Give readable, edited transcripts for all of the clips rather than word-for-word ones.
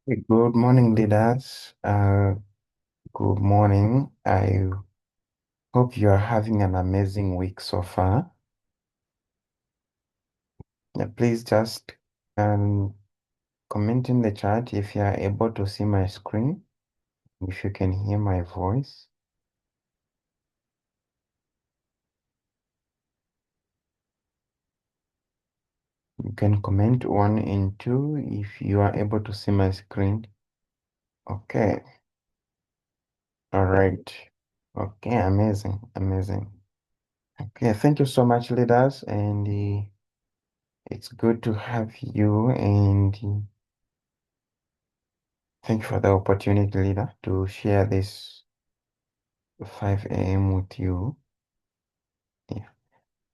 Good morning, leaders. Good morning. I hope you are having an amazing week so far. Please just um, comment in the chat if you are able to see my screen, if you can hear my voice. You can comment 1 and 2 if you are able to see my screen. Okay. All right. Okay, amazing, amazing. Okay, thank you so much, leaders, and it's good to have you and thank you for the opportunity, leader, to share this 5 a.m. with you. Yeah.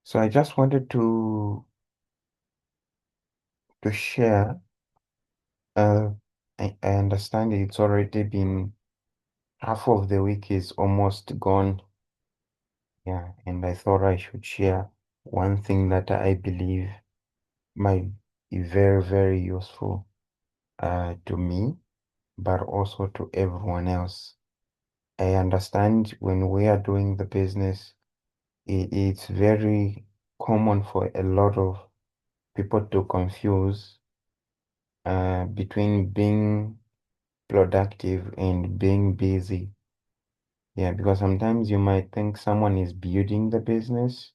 So I just wanted to share. Uh, I understand it's already been half of the week is almost gone. Yeah, and I thought I should share one thing that I believe might be very, very useful to me, but also to everyone else. I understand when we are doing the business, it's very common for a lot of people to confuse between being productive and being busy. Yeah, because sometimes you might think someone is building the business,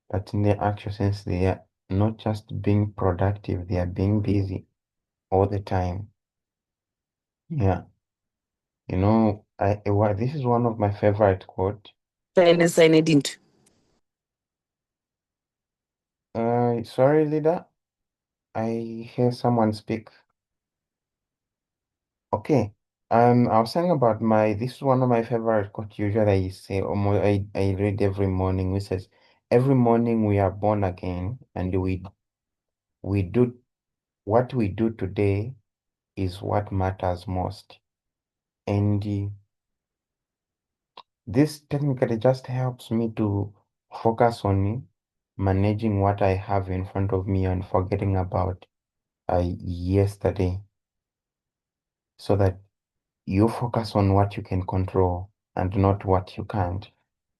but in the actual sense, they are not just being productive, they are being busy all the time. Yeah, this is one of my favorite quote. Sign into. Sorry, leader, I hear someone speak. Okay. I was saying about this is one of my favorite quotes usually I say almost I read every morning, which says, every morning we are born again and we do what we do today is what matters most. And this technically just helps me to focus on managing what I have in front of me and forgetting about yesterday so that you focus on what you can control and not what you can't.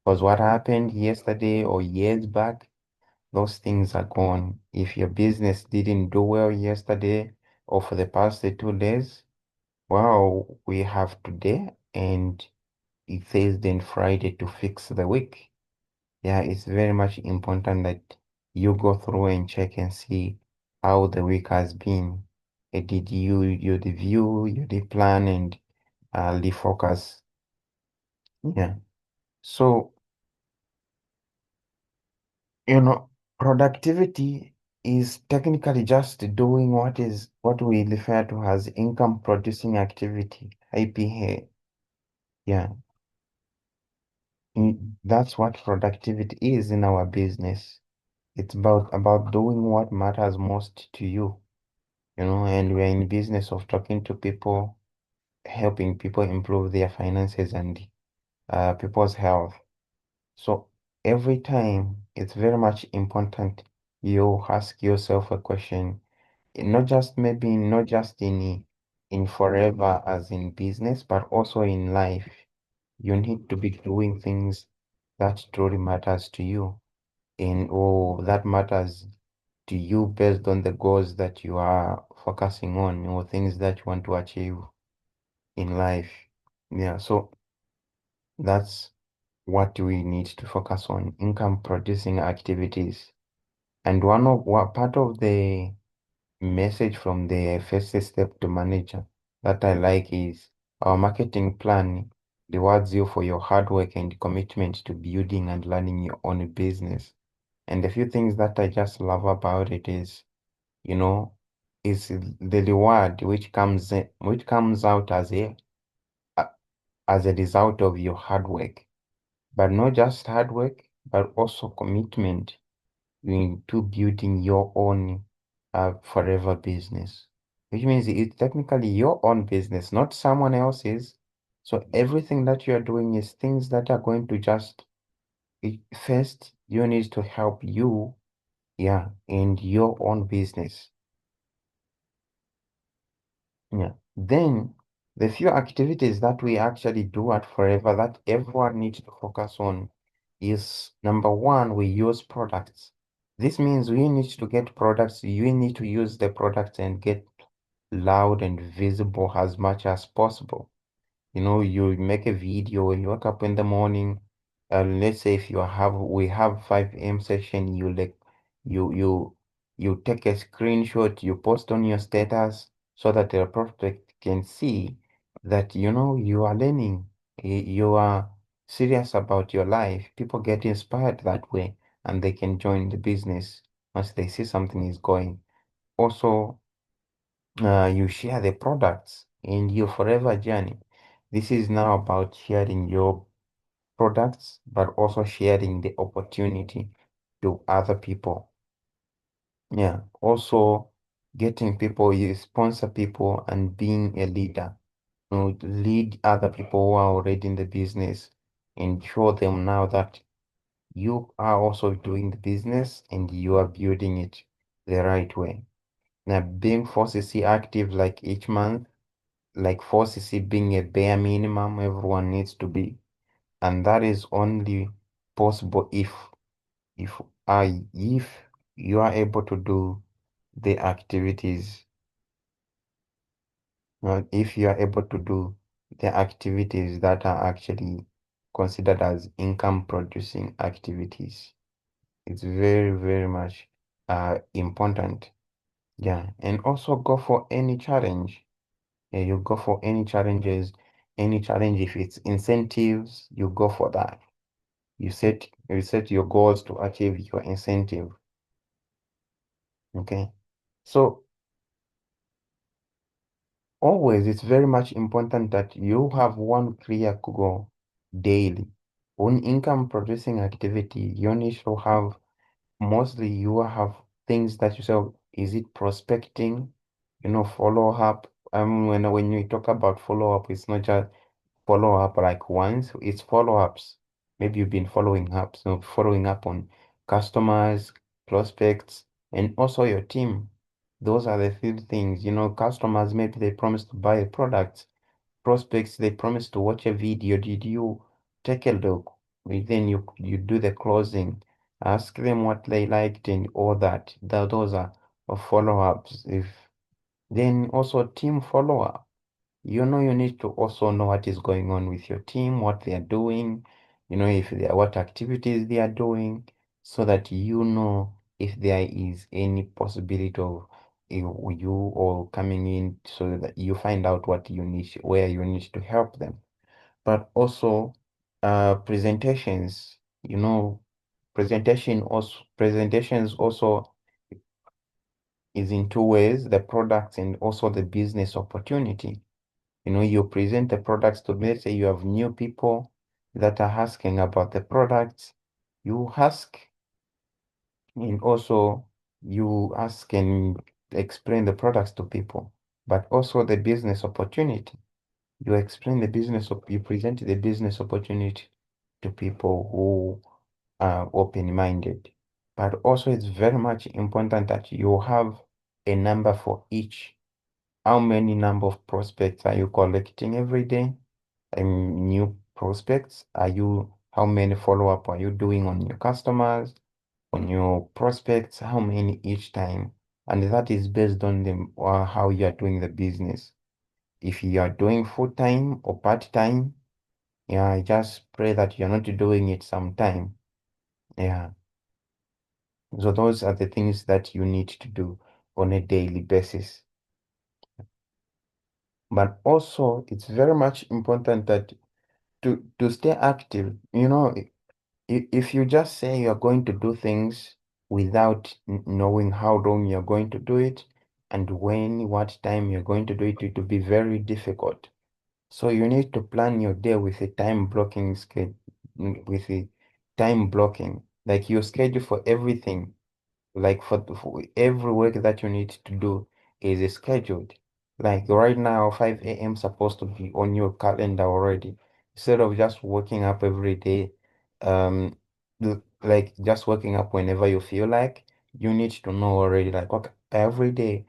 Because what happened yesterday or years back, those things are gone. If your business didn't do well yesterday or for the past 2 days, well, we have today and Thursday and Friday to fix the week. Yeah, it's very much important that you go through and check and see how the week has been. Did you review, you did plan and refocus? Yeah. So, you know, productivity is technically just doing what we refer to as income producing activity, IPA. Yeah. That's what productivity is in our business. It's about doing what matters most to you, and we're in business of talking to people, helping people improve their finances and people's health. So every time it's very much important you ask yourself a question, not just in forever as in business, but also in life. You need to be doing things that truly matters to you or that matters to you based on the goals that you are focusing on or things that you want to achieve in life. Yeah, so that's what we need to focus on, income producing activities. And what part of the message from the first step to manager that I like is our marketing plan rewards you for your hard work and commitment to building and learning your own business. And a few things that I just love about it is, you know, is the reward which comes out a- as a result of your hard work, but not just hard work, but also commitment into building your own forever business, which means it's technically your own business, not someone else's. So everything that you are doing is things that are going to first, you need to help you, yeah, in your own business. Yeah. Then the few activities that we actually do at Forever that everyone needs to focus on is number one, we use products. This means we need to get products, you need to use the products and get loud and visible as much as possible. You know, you make a video, you wake up in the morning, let's say if we have 5 a.m. session, you you you take a screenshot, you post on your status so that the prospect can see that you know you are learning, you are serious about your life. People get inspired that way and they can join the business once they see something is going. Also, you share the products in your forever journey. This is now about sharing your products, but also sharing the opportunity to other people. Yeah. Also, getting people, you sponsor people and being a leader. You know, lead other people who are already in the business and show them now that you are also doing the business and you are building it the right way. Now, being 4CC active like each month, like 4CC being a bare minimum everyone needs to be. And that is only possible if if you are able to do the activities, if you are able to do the activities that are actually considered as income producing activities. It's very, very much important. Yeah. And also go for any challenge. Yeah, you go for any challenges, any challenge. If it's incentives, you go for that. You set your goals to achieve your incentive. Okay. So always it's very much important that you have one clear goal daily. On income producing activity, you need to have mostly you have things that you say, is it prospecting? You know, follow up. When you talk about follow up, it's not just follow up like once, it's follow-ups. Maybe you've been following up, so following up on customers, prospects, and also your team. Those are the few things, you know, customers, maybe they promise to buy a product. Prospects, they promise to watch a video. Did you take a look? Then you do the closing, ask them what they liked and all that. Those are follow-ups. If then also team follow-up. You know, you need to also know what is going on with your team, what they are doing, you know, if they are, what activities they are doing, so that you know if there is any possibility of you or coming in so that you find out what you need, where you need to help them. But also, presentations, you know, presentations also is in two ways, the products and also the business opportunity. You know, you present the products to, let's say you have new people that are asking about the products. You ask and also you ask and explain the products to people, but also the business opportunity. You explain the you present the business opportunity to people who are open-minded. But also it's very much important that you have a number for each. How many number of prospects are you collecting every day? And new prospects? How many follow-up are you doing on your customers, on your prospects? How many each time? And that is based on how you are doing the business. If you are doing full-time or part-time, yeah, I just pray that you're not doing it sometime. Yeah. So those are the things that you need to do on a daily basis. But also, it's very much important that to stay active, you know, if you just say you're going to do things without knowing how long you're going to do it and what time you're going to do it, it will be very difficult. So you need to plan your day with a time blocking schedule, with a time blocking, like your schedule for everything. Like for every work that you need to do is scheduled. Like right now, 5 a.m. supposed to be on your calendar already. Instead of just waking up every day, um, like just waking up whenever you feel like, you need to know already, like, okay, every day,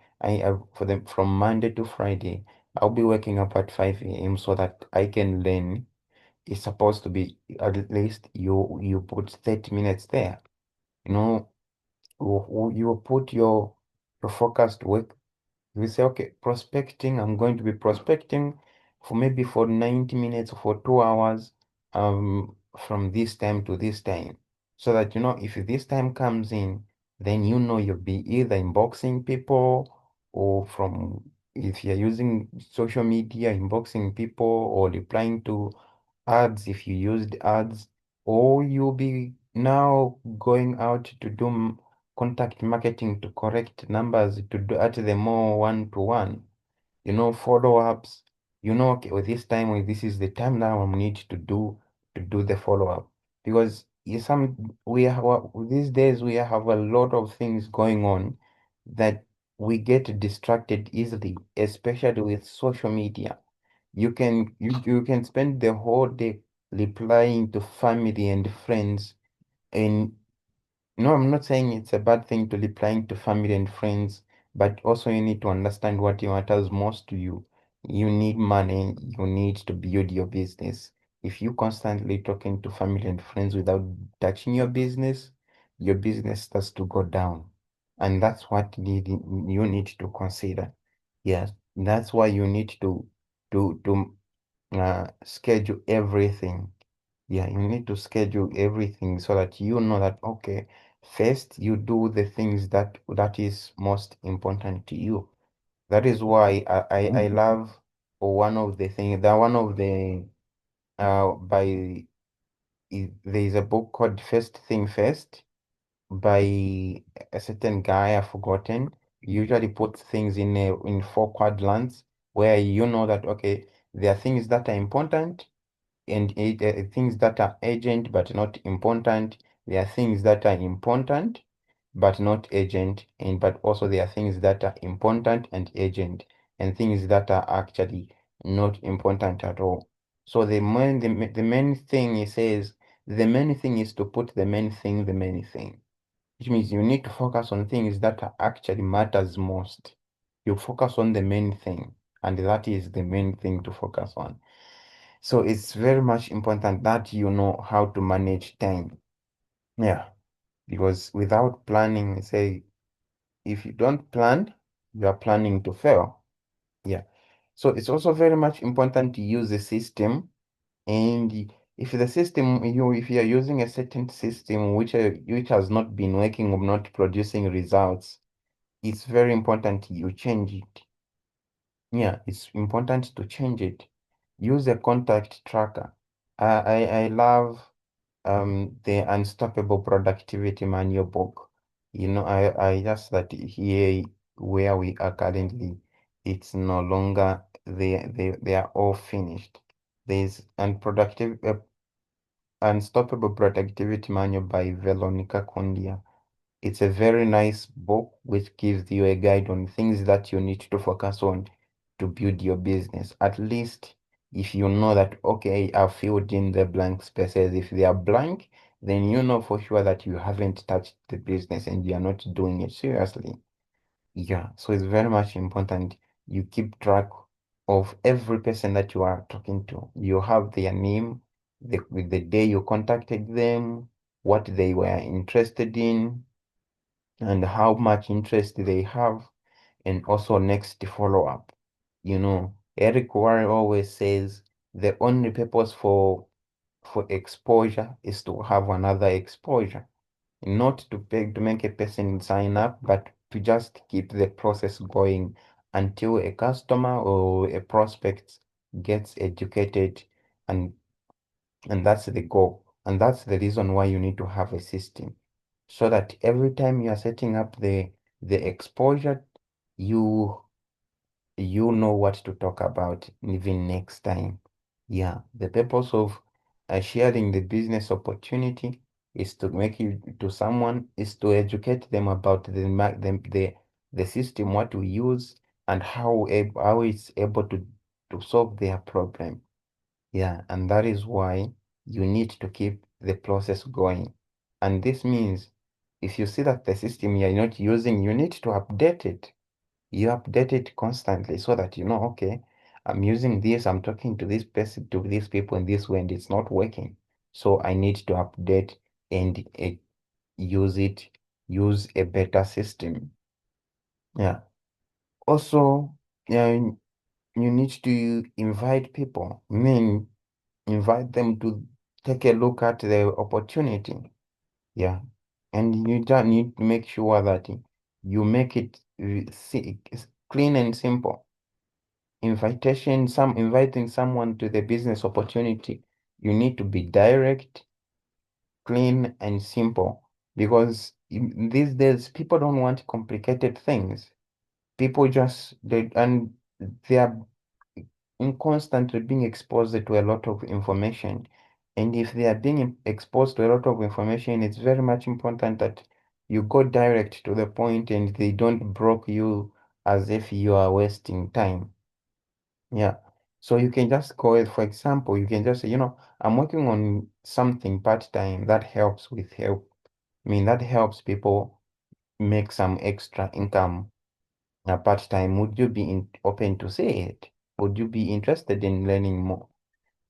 for them from Monday to Friday, I'll be waking up at 5 a.m. so that I can learn. It's supposed to be at least you put 30 minutes there. You know, you put your focused work. We say, okay, prospecting, I'm going to be prospecting for maybe for 90 minutes, for 2 hours, from this time to this time. So that, if this time comes in, then you'll be either inboxing people or if you're using social media, inboxing people or replying to ads if you used ads, or you'll be now going out to do contact marketing to correct numbers to do at the more one-to-one, follow-ups, okay, with this time, with this is the time now I need to do the follow-up. Because these days we have a lot of things going on that we get distracted easily, especially with social media. You can spend the whole day replying to family and friends. And no, I'm not saying it's a bad thing to replying to family and friends, but also you need to understand what matters most to you. You need money, you need to build your business. If you constantly talking to family and friends without touching your business starts to go down. And that's what you need to consider. Yes, that's why you need to schedule everything. Yeah, you need to schedule everything so that you know that, okay, first you do the things that is most important to you. That is why I love one of the things that one of the there is a book called First Thing First by a certain guy I've forgotten. He usually puts things in four quadrants where you know that, okay, there are things that are important and things that are urgent but not important. There are things that are important but not urgent, and but also there are things that are important and urgent, and things that are actually not important at all. So the main thing he says, the main thing is to put the main thing, which means you need to focus on things that are actually matters most. You focus on the main thing, and that is the main thing to focus on. So it's very much important that you know how to manage time. Yeah, because without planning, say, if you don't plan, you are planning to fail. Yeah. So it's also very much important to use a system. And if the system, if you are using a certain system which has not been working or not producing results, it's very important you change it. Yeah, it's important to change it. Use a contact tracker. I love the Unstoppable Productivity Manual book. I just that here where we are currently, it's no longer they are all finished. There's Unstoppable Productivity Manual by Veronica Condia. It's a very nice book which gives you a guide on things that you need to focus on to build your business. At least if you know that, okay, I've filled in the blank spaces. If they are blank, then you know for sure that you haven't touched the business and you are not doing it seriously. Yeah, so it's very much important you keep track of every person that you are talking to. You have their name, with the day you contacted them, what they were interested in, and how much interest they have, and also next follow-up. Eric Warren always says the only purpose for exposure is to have another exposure, not to make a person sign up, but to just keep the process going until a customer or a prospect gets educated, and and that's the goal. And that's the reason why you need to have a system. So that every time you are setting up the exposure, you you know what to talk about even next time. Yeah, the purpose of sharing the business opportunity is to make you to someone, is to educate them about the system, what we use, and how it's able to solve their problem. Yeah, and that is why you need to keep the process going. And this means if you see that the system you're not using, you need to update it. You update it constantly so that you know, okay, I'm using this, I'm talking to this person, to these people in this way, and it's not working. So I need to update and use it, use a better system. Yeah. Also, yeah, you need to invite people. I mean, invite them to take a look at the opportunity. Yeah. And you just need to make sure that you make it clean and simple. Inviting someone to the business opportunity, you need to be direct, clean, and simple. Because these days, people don't want complicated things. People just, they are constantly being exposed to a lot of information. And if they are being exposed to a lot of information, it's very much important that you go direct to the point and they don't block you as if you are wasting time. Yeah. So you can just go, for example, you can just say, I'm working on something part-time that helps with help. I mean, that helps people make some extra income part-time. Would you be open to say it? Would you be interested in learning more?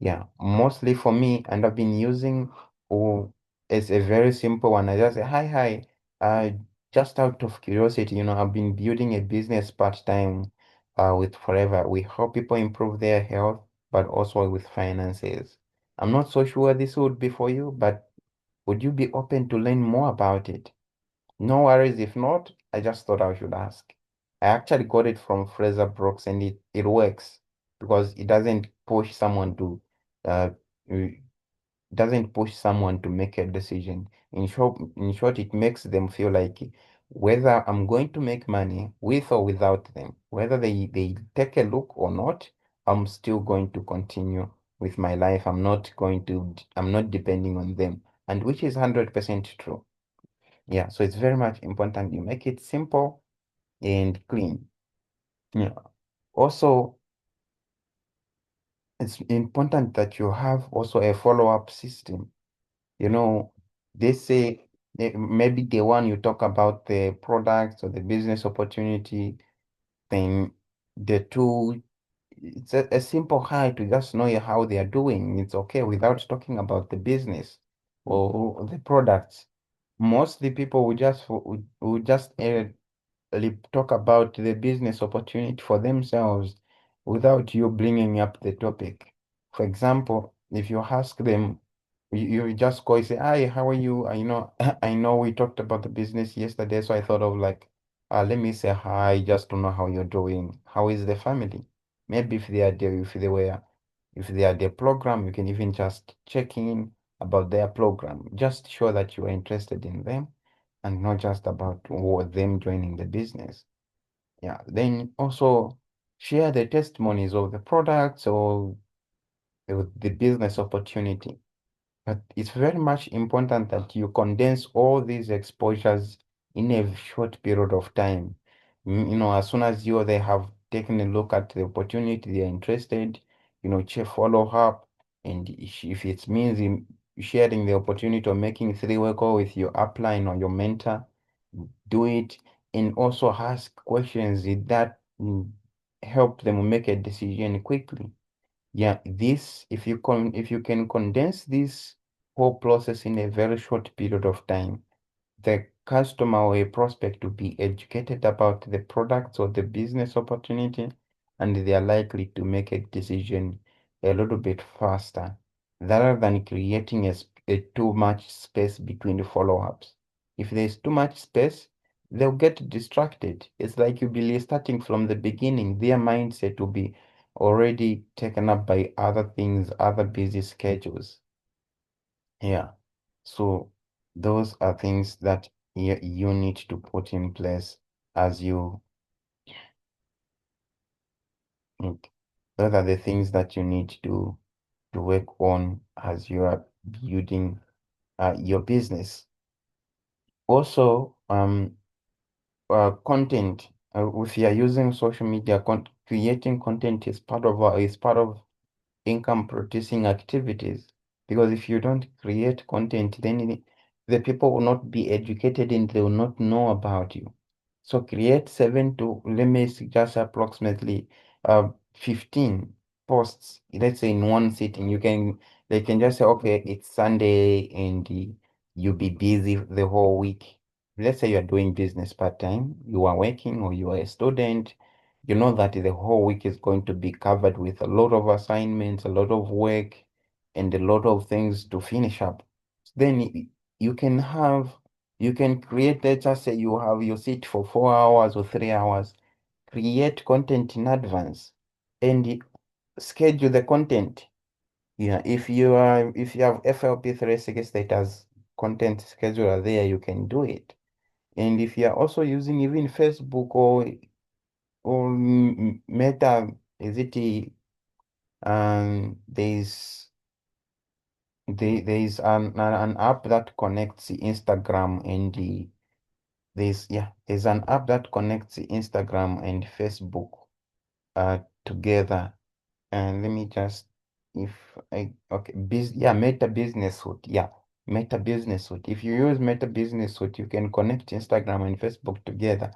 Yeah, mostly for me, and I've been using, oh, it's a very simple one. I just say, hi. Uh, just out of curiosity, I've been building a business part-time with Forever. We help people improve their health, but also with finances. I'm not so sure this would be for you, but would you be open to learn more about it? No worries. If not, I just thought I should ask. I actually got it from Fraser Brooks and it works because it uh, doesn't push someone to make a decision. In short, it makes them feel like whether I'm going to make money with or without them, whether they take a look or not, I'm still going to continue with my life. I'm not depending on them, and which is 100% true. Yeah, so it's very much important you make it simple and clean. Yeah. Also, it's important that you have also a follow-up system. You know, they say maybe the one you talk about the products or the business opportunity, then the two, it's a simple hi to just know how they are doing. It's okay without talking about the business or the products. Most the people will just talk about the business opportunity for themselves without you bringing up the topic. For example, if you ask them, you just go and say, "Hi, how are you?" I know we talked about the business yesterday, so I thought of like, let me say hi just to know how you're doing. How is the family? Maybe if they are the program, you can even just check in about their program. Just show that you are interested in them and not just about them joining the business. Yeah. Then also share the testimonies of the products or the business opportunity. But it's very much important that you condense all these exposures in a short period of time. As soon as they have taken a look at the opportunity, they're interested, follow up. And if it means sharing the opportunity or making three-way call with your upline or your mentor, do it. And also ask questions that help them make a decision quickly. Yeah, if you can condense this whole process in a very short period of time, the customer or a prospect to be educated about the products or the business opportunity, and they are likely to make a decision a little bit faster, rather than creating a too much space between the follow-ups. If there's too much space, they'll get distracted. It's like you'll be starting from the beginning. Their mindset will be already taken up by other things, other busy schedules. Yeah. So those are things that you need to put in place as you, mm, those are the things that you need to work on as you are building your business. Also, content. If you are using social media, creating content is part of income producing activities. Because if you don't create content, then the people will not be educated and they will not know about you. So create 7 to, let me suggest approximately 15 posts, let's say in one sitting. They can just say, okay, it's Sunday and you'll be busy the whole week. Let's say you're doing business part-time, you are working or you are a student, you know that the whole week is going to be covered with a lot of assignments, a lot of work, and a lot of things to finish up. Then you can have, you can create, let's just say you sit for 4 hours or 3 hours, create content in advance and schedule the content. Yeah, if you have FLP 360 that has content scheduler there, you can do it. And if you are also using even Facebook or Meta, is it there's there's an app that connects Instagram and there's an app that connects Instagram and Facebook together. And let me just, if I, okay, Meta Business Suite. Yeah, Meta Business Suite. If you use Meta Business Suite, you can connect Instagram and Facebook together,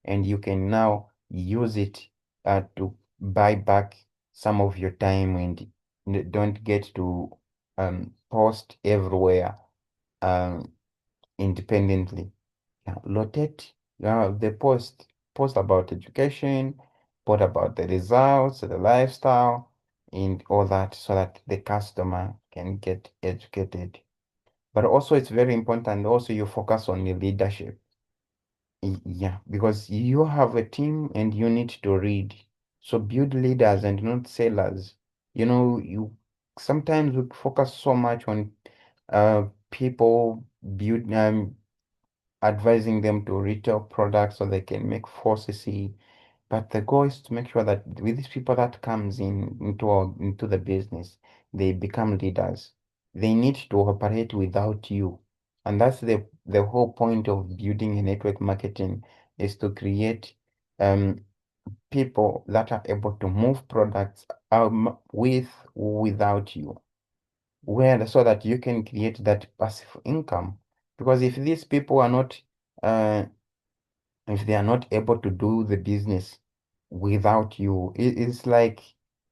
and you can now use it to buy back some of your time and don't get to post everywhere um, independently. Yeah, rotate the post about education, post about the results, the lifestyle, and all that so that the customer can get educated. But also it's very important also you focus on your leadership. Yeah, because you have a team and you need to read. So build leaders and not sellers. You know, you sometimes we focus so much on people build advising them to retail products so they can make 4CC. But the goal is to make sure that with these people that comes into the business, they become leaders. They need to operate without you. And that's the whole point of building a network marketing is to create um, people that are able to move products without you. Where so that you can create that passive income. Because uh, if they are not able to do the business without you, it's like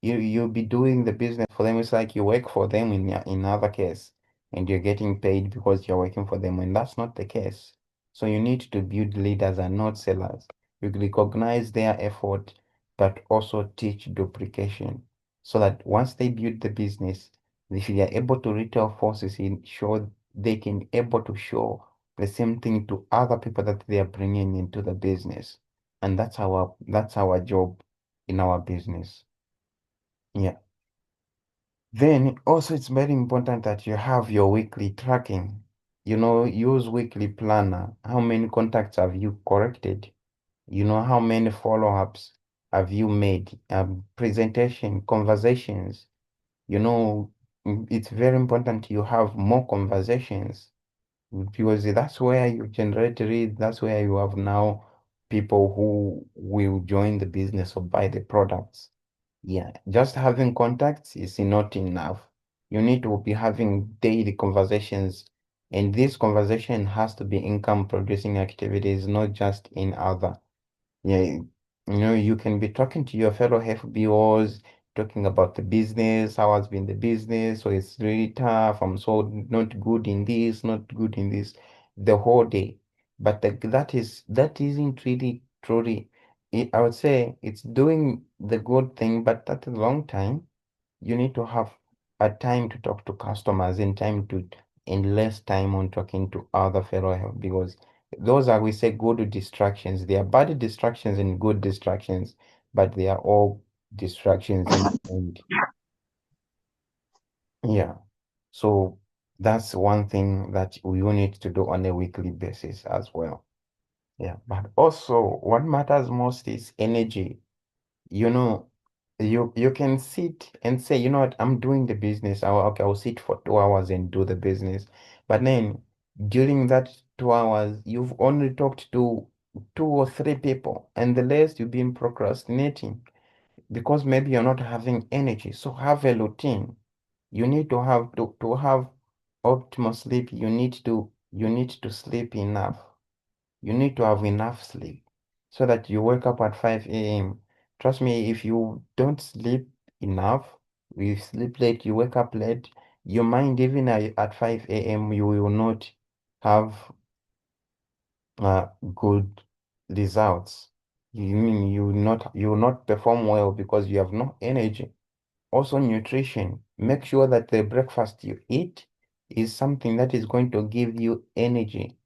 you'll be doing the business for them. It's like you work for them in other case, and you're getting paid because you're working for them, and that's not the case. So you need to build leaders and not sellers. You recognize their effort, but also teach duplication, so that once they build the business, if they are able to retail forces in show they can able to show the same thing to other people that they are bringing into the business. And that's our job in our business. Yeah. Then also it's very important that you have your weekly tracking. You know, use weekly planner. How many contacts have you corrected? You know, how many follow-ups have you made? Presentation, conversations. You know, it's very important you have more conversations because that's where you generate leads. That's where you have now people who will join the business or buy the products. Yeah, just having contacts is not enough. You need to be having daily conversations, and this conversation has to be income producing activities, not just in other. Yeah, you can be talking to your fellow FBOs, talking about the business, how has been the business, so it's really tough, I'm so not good in this, not good in this, the whole day. But that isn't really truly, I would say it's doing the good thing, but at a long time you need to have a time to talk to customers and time to and less time on talking to other fellow help because those are we say good distractions. They are bad distractions and good distractions, but they are all distractions in the end. Yeah. So that's one thing that we will need to do on a weekly basis as well. Yeah. But also what matters most is energy. You know, you can sit and say, you know what, I'm doing the business. I'll sit for 2 hours and do the business. But then during that 2 hours, you've only talked to two or three people, and the rest you've been procrastinating because maybe you're not having energy. So have a routine. You need to have optimal sleep. You need to sleep enough. You need to have enough sleep so that you wake up at 5 a.m. Trust me, if you don't sleep, enough. You sleep late, you wake up late. Your mind, even at 5 a.m., you will not have uh, good results. You mean you will not perform well because you have no energy. Also, nutrition. Make sure that the breakfast you eat is something that is going to give you energy.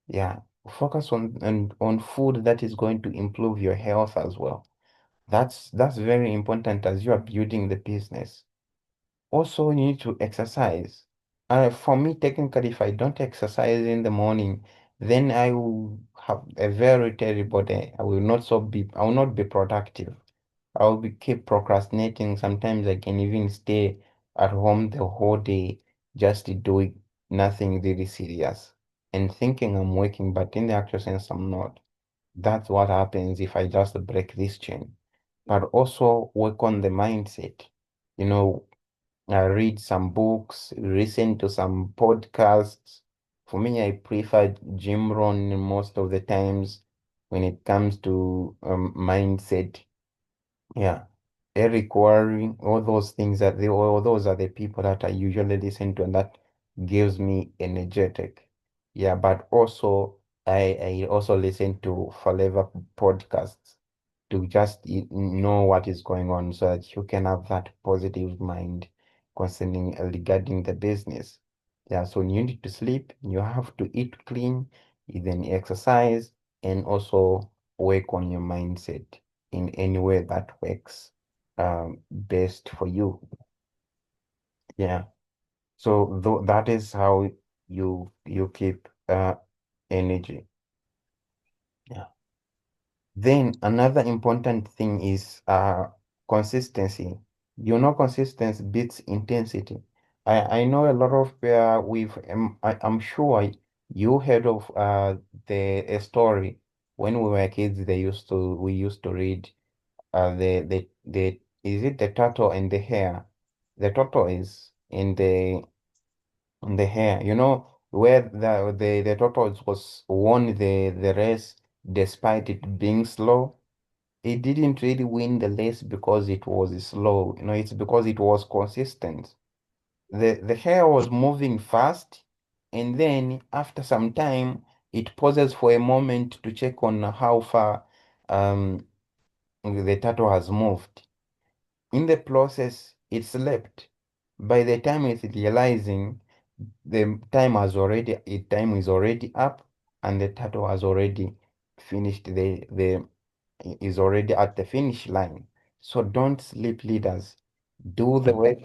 Yeah. Focus on food that is going to improve your health as well. That's very important as you are building the business. Also, you need to exercise. For me, technically, if I don't exercise in the morning, then I will have a very terrible day. I will not be productive. I will be keep procrastinating. Sometimes I can even stay at home the whole day just doing nothing really serious and thinking I'm working, but in the actual sense, I'm not. That's what happens if I just break this chain. But also work on the mindset. You know, read some books, listen to some podcasts. For me, I prefer Jim Rohn most of the times when it comes to mindset. Yeah. Eric Worre, all those things all those are the people that I usually listen to and that gives me energetic. Yeah, but also I also listen to Forever podcasts to just know what is going on so that you can have that positive mind concerning regarding the business. Yeah, so you need to sleep, you have to eat clean, you then exercise, and also work on your mindset in any way that works best for you. Yeah. So that is how you keep energy. Yeah. Then another important thing is consistency. You know, consistency beats intensity. I know a lot of I'm sure you heard of the a story when we were kids. We used to read the is it the turtle and the hare? The turtle is in the hare. You know where the turtle was won the race despite it being slow. It didn't really win the race because it was slow. You know, it's because it was consistent. The hare was moving fast, and then after some time, it pauses for a moment to check on how far um the turtle has moved. In the process, it slept. By the time it's realizing time is already up and the turtle has already finished the is already at the finish line. So don't sleep, leaders. Do the work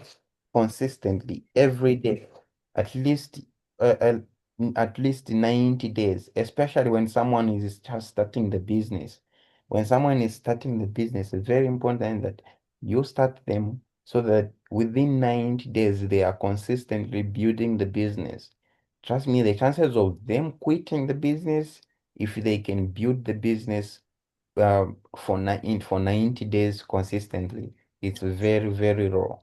consistently every day, at least uh, uh, at least 90 days, especially when someone is just starting the business. When someone is starting the business, it's very important that you start them so that within 90 days they are consistently building the business. Trust me, the chances of them quitting the business, if they can build the business for 90 days consistently, it's very, very raw.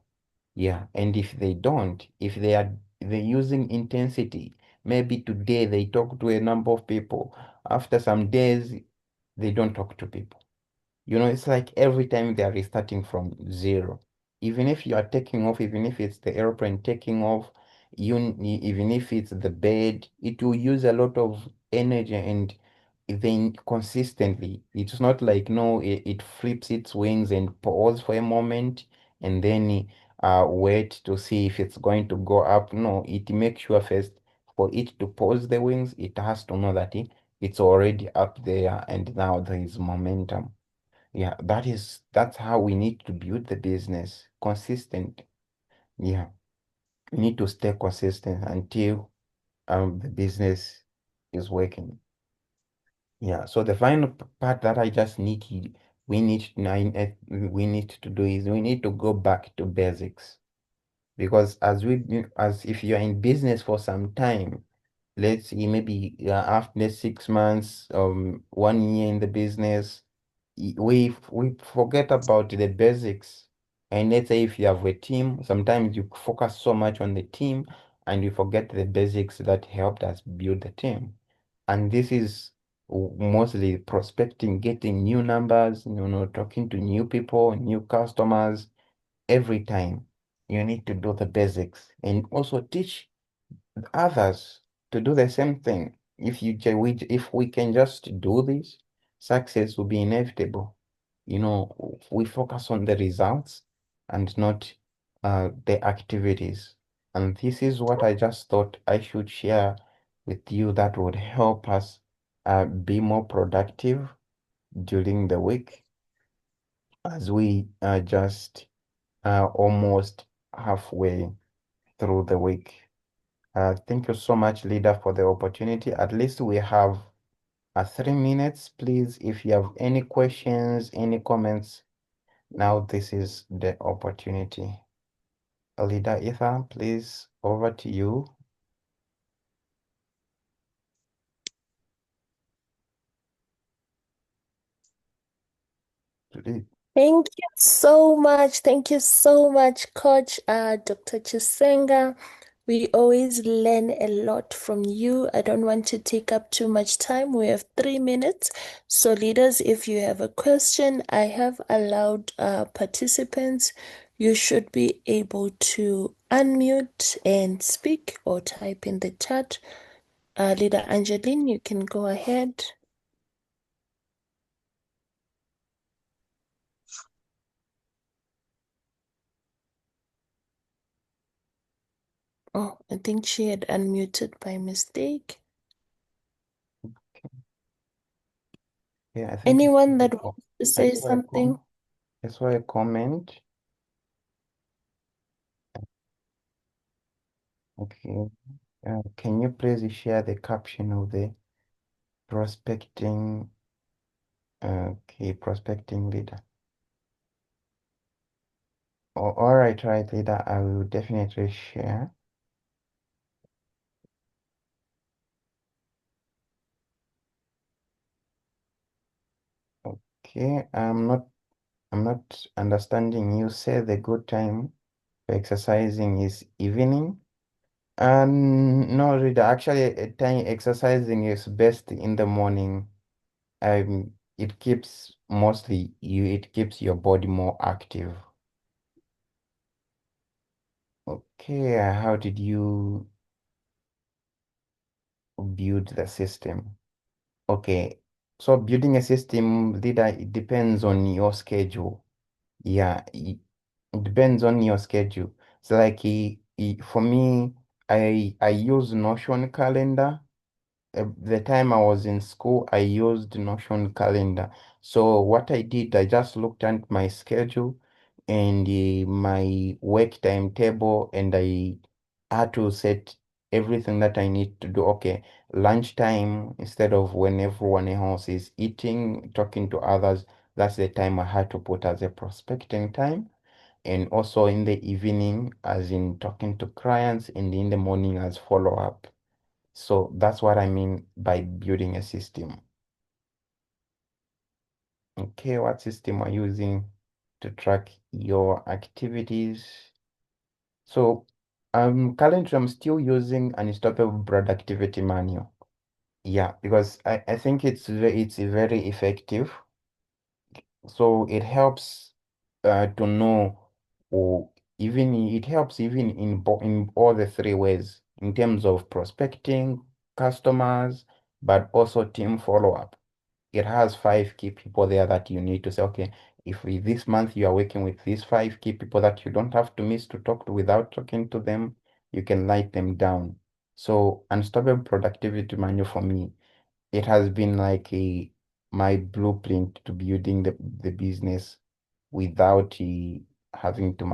Yeah, and if they don't, if they're using intensity, maybe today they talk to a number of people. After some days, they don't talk to people. You know, it's like every time they are restarting from zero. Even if you are taking off, even if it's the airplane taking off, even if it's the bed, it will use a lot of energy and then consistently. It's not like no, it flips its wings and pause for a moment and then wait to see if it's going to go up. No, it makes sure first for it to pause the wings, it has to know that it's already up there and now there is momentum. Yeah, that's how we need to build the business. Consistent. Yeah. We need to stay consistent until the business is working. Yeah. So the final part that I just need you- we need to do is we need to go back to basics. Because as if you're in business for some time, let's see, maybe after 6 months, 1 year in the business, we forget about the basics. And let's say if you have a team, sometimes you focus so much on the team and you forget the basics that helped us build the team. And this is mostly prospecting, getting new numbers, talking to new people, new customers. every time. You need to do the basics and also teach others to do the same thing. If we can just do this, success will be inevitable. We focus on the results and not the activities. And this is what I just thought I should share with you that would help us be more productive during the week as we are just almost halfway through the week. Thank you so much, leader, for the opportunity. At least we have 3 minutes. Please, if you have any questions, any comments, now this is the opportunity. Leader Ethan, please, over to you. Please. Thank you so much. Thank you so much, Coach Dr. Chisenga. We always learn a lot from you. I don't want to take up too much time. We have 3 minutes. So, leaders, if you have a question, I have allowed participants. You should be able to unmute and speak or type in the chat. Leader Angeline, you can go ahead. Oh, I think she had unmuted by mistake. Yeah, I think Anyone that wants to say something? I saw a comment. Okay. Can you please share the caption of the prospecting? Okay, prospecting leader. Oh, all right, leader. I will definitely share. Okay, I'm not understanding. You say the good time for exercising is evening. No, reader. Actually, time exercising is best in the morning. It keeps mostly you. It keeps your body more active. Okay, how did you build the system? Okay, so building a system, leader, it depends on your schedule. Yeah, it depends on your schedule. So like for me, I use Notion calendar. The time I was in school, I used Notion calendar. So what I did, I just looked at my schedule and my work timetable, and I had to set everything that I need to do. Okay, lunchtime, instead of when everyone else is eating, talking to others, that's the time I had to put as a prospecting time. And also in the evening, as in talking to clients, and in the morning as follow-up. So that's what I mean by building a system. Okay, what system are you using to track your activities? So currently I'm still using an Unstoppable Productivity Manual. Yeah, because I think it's very effective. So it helps to know, or even it helps even in all the three ways in terms of prospecting, customers, but also team follow-up. It has 5 key people there that you need to say, okay, if this month you are working with these 5 key people that you don't have to miss to talk to without talking to them, you can write them down. So Unstoppable Productivity Manual for me, it has been like my blueprint to building the business without having to